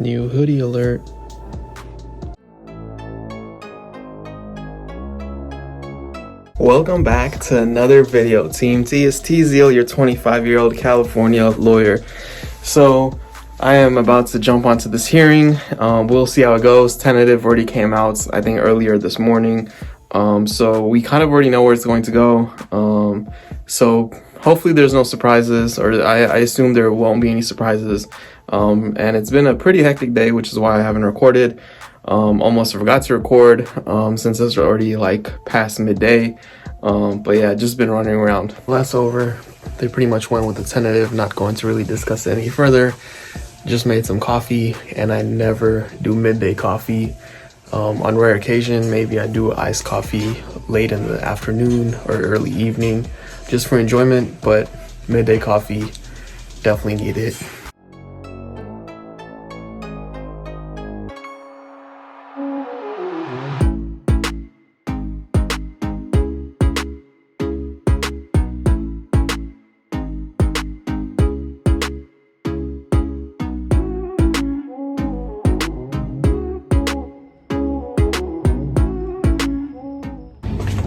New hoodie alert. Welcome back to another video, Team T. It's ℂ𝕝𝕒𝕟𝕕, your 25-year-old California lawyer. So I am about to jump onto this hearing. We'll see how it goes. Tentative already came out, I think, earlier this morning. So we kind of already know where it's going to go. So hopefully there's no surprises, or I assume there won't be any surprises. And it's been a pretty hectic day, which is why I haven't recorded. Almost forgot to record since it's already like past midday. But yeah, just been running around. That's over. They pretty much went with the tentative, not going to really discuss it any further. Just made some coffee, and I never do midday coffee. On rare occasion, maybe I do iced coffee late in the afternoon or early evening just for enjoyment, but midday coffee, definitely need it.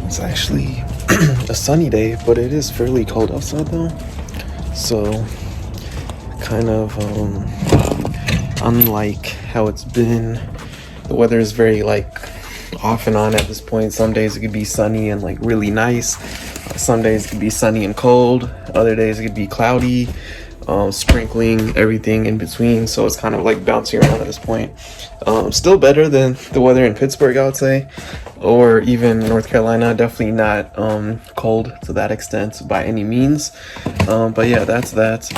It's actually a sunny day, but it is fairly cold outside though. So kind of unlike how it's been, the weather is very like off and on at this point. Some days it could be sunny and like really nice. Some days it could be sunny and cold. Other days it could be cloudy, sprinkling, everything in between. So it's kind of like bouncing around at this point. Still better than the weather in Pittsburgh, I would say, or even North Carolina. Definitely not cold to that extent by any means. But yeah, that's that.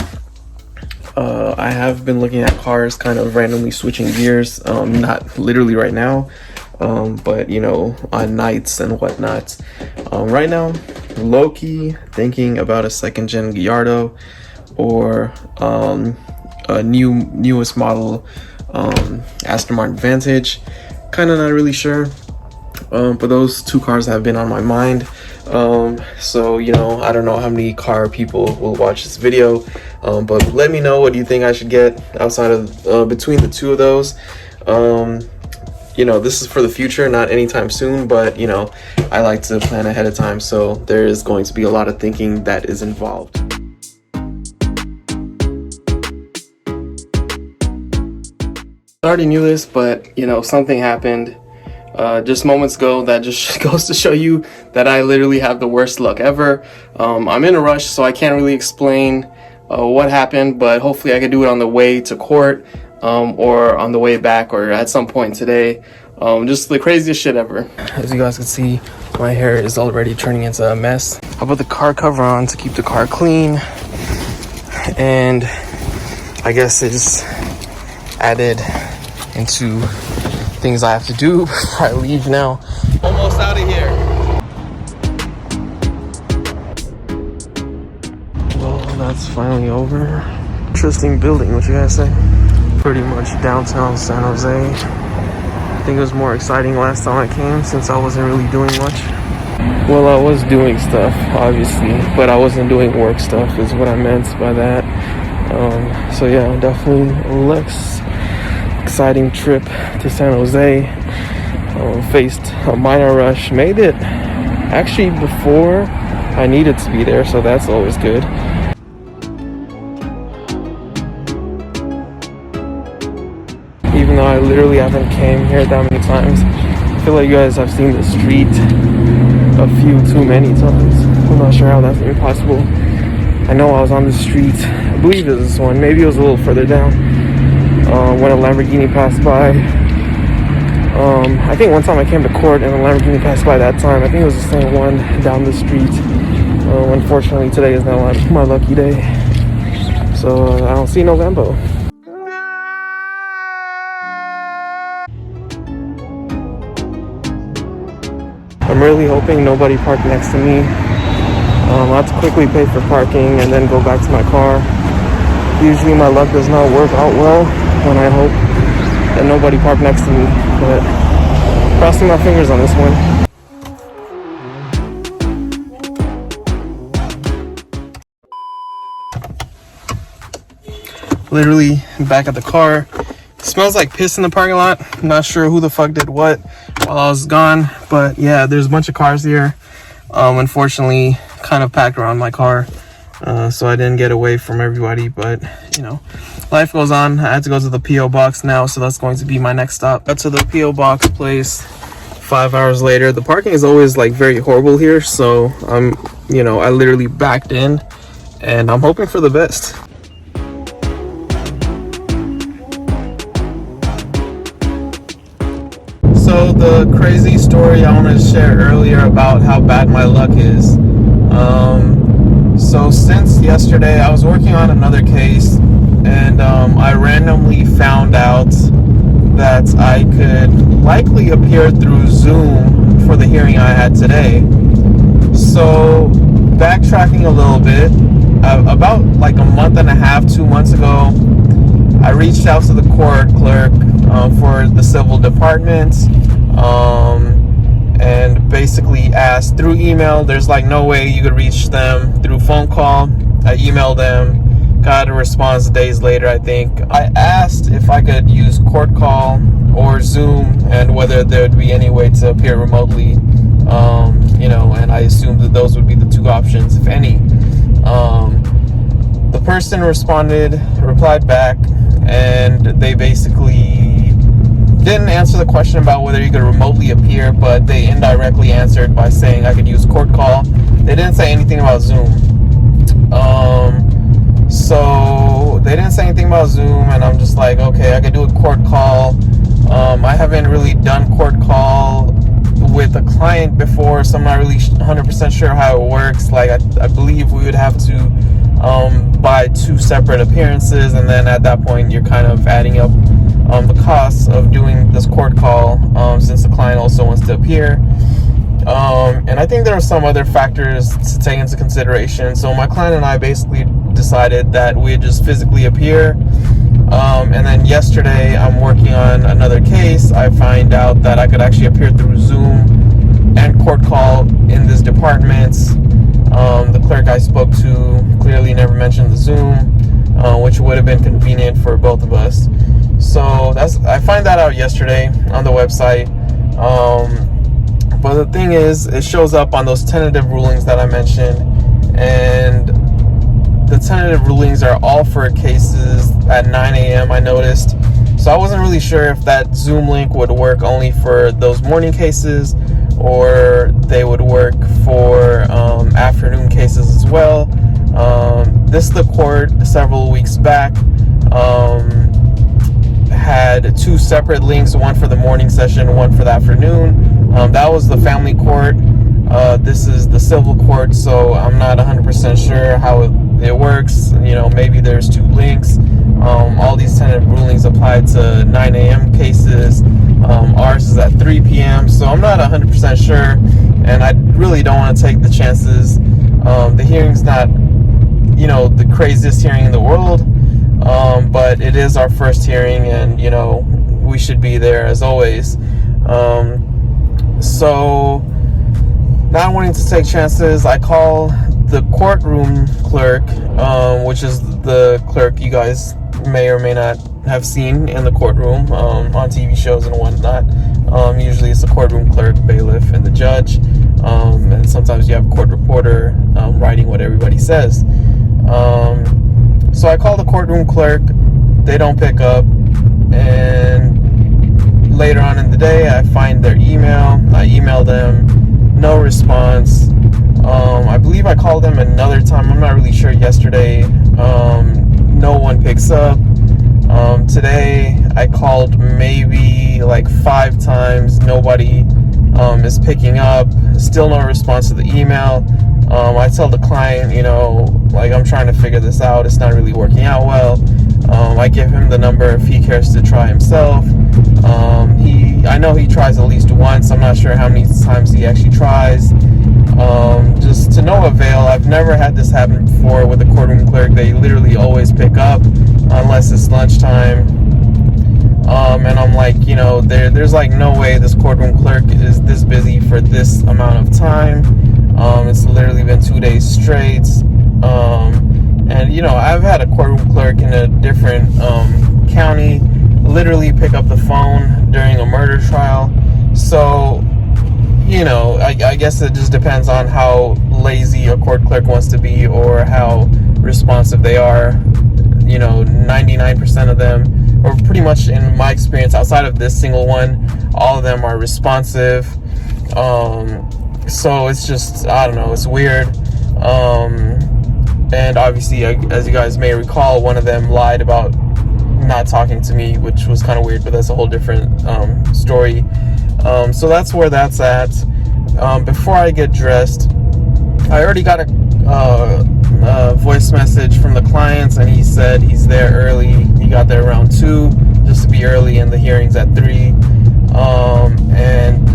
I have been looking at cars, kind of randomly switching gears, not literally right now, but you know, on nights and whatnot. Right now, low-key thinking about a second-gen Gallardo or a newest model Aston Martin Vantage. Kind of not really sure, but those two cars have been on my mind. So you know, I don't know how many car people will watch this video, but let me know, what do you think I should get outside of between the two of those. You know, this is for the future, not anytime soon, but you know, I like to plan ahead of time, so there is going to be a lot of thinking that is involved. I already knew this, but you know, something happened just moments ago that just goes to show you that I literally have the worst luck ever. I'm in a rush, so I can't really explain what happened, but hopefully I can do it on the way to court, or on the way back, or at some point today. Just the craziest shit ever. As you guys can see, my hair is already turning into a mess. I put the car cover on to keep the car clean, and I guess it just added into things I have to do before I leave now. Almost out of here. Well, that's finally over. Interesting building, what you guys say? Pretty much downtown San Jose. I think it was more exciting last time I came, since I wasn't really doing much. Well, I was doing stuff, obviously, but I wasn't doing work stuff is what I meant by that. So yeah, definitely less exciting trip to San Jose. Faced a minor rush, made it actually before I needed to be there, so that's always good. Even though I literally haven't came here that many times, I feel like you guys have seen the street a few too many times. I'm not sure how that's even possible. I know I was on the street, I believe it was this one, maybe it was a little further down, when a Lamborghini passed by. I think one time I came to court and a Lamborghini passed by that time. I think it was the same one down the street. Unfortunately, today is not my lucky day, so I don't see no Lambo. I'm really hoping nobody parked next to me. I'll have to quickly pay for parking and then go back to my car. Usually my luck does not work out well when I hope that nobody parked next to me, but crossing my fingers on this one. Literally back at the car, Smells like piss in the parking lot. Not sure who the fuck did what while I was gone, but yeah, there's a bunch of cars here. Unfortunately, kind of packed around my car, so I didn't get away from everybody, but you know, life goes on. I had to go to the P.O. box now, so that's going to be my next stop. Got to the P.O. box place 5 hours later. The parking is always like very horrible here, so you know, I literally backed in and I'm hoping for the best. So the crazy story I wanted to share earlier about how bad my luck is. So since yesterday, I was working on another case, and I randomly found out that I could likely appear through Zoom for the hearing I had today. So backtracking a little bit, about like a month and a half, 2 months ago, I reached out to the court clerk for the civil department, and basically asked through email. There's like no way you could reach them through phone call. I emailed them, got a response days later, I think. I asked if I could use court call or Zoom, and whether there would be any way to appear remotely, you know, and I assumed that those would be the two options, if any. The person replied back, and they basically didn't answer the question about whether you could remotely appear, but they indirectly answered by saying I could use court call. They didn't say anything about Zoom. So they didn't say anything about Zoom, and I'm just like, okay, I could do a court call. I haven't really done court call with a client before, so I'm not really 100% sure how it works. Like, I believe we would have to buy 2 separate appearances, and then at that point you're kind of adding up the costs of doing this court call, since the client also wants to appear. And I think there are some other factors to take into consideration. So my client and I basically decided that we'd just physically appear. And then yesterday, I'm working on another case. I find out that I could actually appear through Zoom and court call in this department. The clerk I spoke to clearly never mentioned the Zoom, which would have been convenient for both of us. So I find that out yesterday on the website. But the thing is, it shows up on those tentative rulings that I mentioned, and the tentative rulings are all for cases at 9 a.m. I noticed. So I wasn't really sure if that Zoom link would work only for those morning cases, or they would work for afternoon cases as well. This the court several weeks back had 2 separate links, one for the morning session, one for the afternoon. That was the family court. This is the civil court, so I'm not 100% sure how it works. You know, maybe there's 2 links. All these tentative rulings apply to 9 a.m. cases. Ours is at 3 p.m., so I'm not 100% sure, and I really don't want to take the chances. The hearing's not, you know, the craziest hearing in the world, but it is our first hearing, and you know, we should be there as always. So not wanting to take chances, I call the courtroom clerk, which is the clerk you guys may or may not have seen in the courtroom on TV shows and whatnot. Usually it's the courtroom clerk, bailiff, and the judge, and sometimes you have a court reporter writing what everybody says. So I call the courtroom clerk, they don't pick up, and later on in the day I find their email. I email them, no response. I believe I called them another time, I'm not really sure, yesterday. No one picks up. Today I called maybe like 5 times, nobody is picking up, still no response to the email. I tell the client, you know, like, I'm trying to figure this out, it's not really working out well. I give him the number if he cares to try himself. I know he tries at least once, I'm not sure how many times he actually tries. Just to no avail. I've never had this happen before with a courtroom clerk. They literally always pick up unless it's lunchtime. And I'm like, you know, there's like no way this courtroom clerk is this busy for this amount of time. It's literally been 2 days straight. And you know, I've had a courtroom clerk in a different county literally pick up the phone during a murder trial. So, you know, I guess it just depends on how lazy a court clerk wants to be or how responsive they are. You know, 99% of them, or pretty much in my experience, outside of this single one, all of them are responsive. So it's just, I don't know, it's weird. And obviously, as you guys may recall, one of them lied about not talking to me, which was kind of weird, but that's a whole different story. So that's where that's at. Before I get dressed, I already got a voice message from the clients, and he said he's there early. He got there around 2, just to be early, and the hearing's at 3. And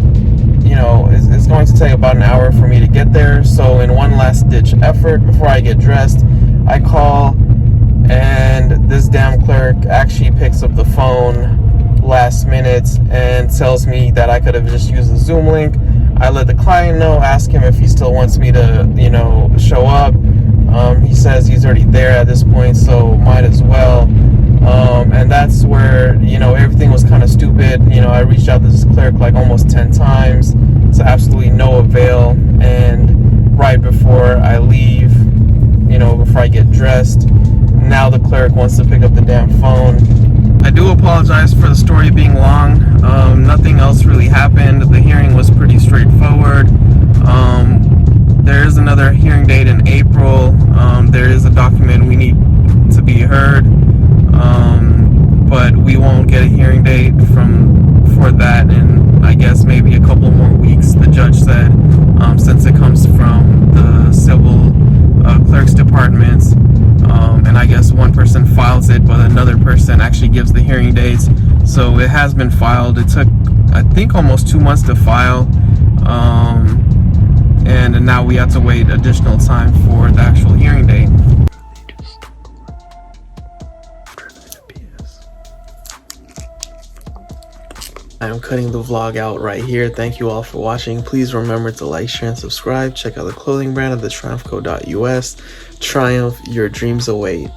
you know, it's going to take about an hour for me to get there. So in one last ditch effort, before I get dressed, I call, and this damn clerk actually picks up the phone last minute and tells me that I could have just used the Zoom link. I let the client know, ask him if he still wants me to, you know, show up. He says he's already there at this point, so might as well. And that's where, you know, everything was kind of stupid. You know, I reached out to this clerk like almost 10 times to absolutely no avail. And right before I leave, you know, before I get dressed, now the clerk wants to pick up the damn phone. I do apologize for the story being long. Nothing else really happened. The hearing was pretty straightforward. There is another hearing date in April. There is a document we need to be heard, but we won't get a hearing date for that in, I guess, maybe a couple more weeks, the judge said, since it comes from the civil clerk's department. And I guess one person files it, but another person actually gives the hearing dates. So it has been filed. It took, I think, almost 2 months to file. And now we have to wait additional time for the actual hearing date. I am cutting the vlog out right here. Thank you all for watching. Please remember to like, share, and subscribe. Check out the clothing brand at the ℂ𝕝𝕒𝕟𝕚.us. Triumph, your dreams await.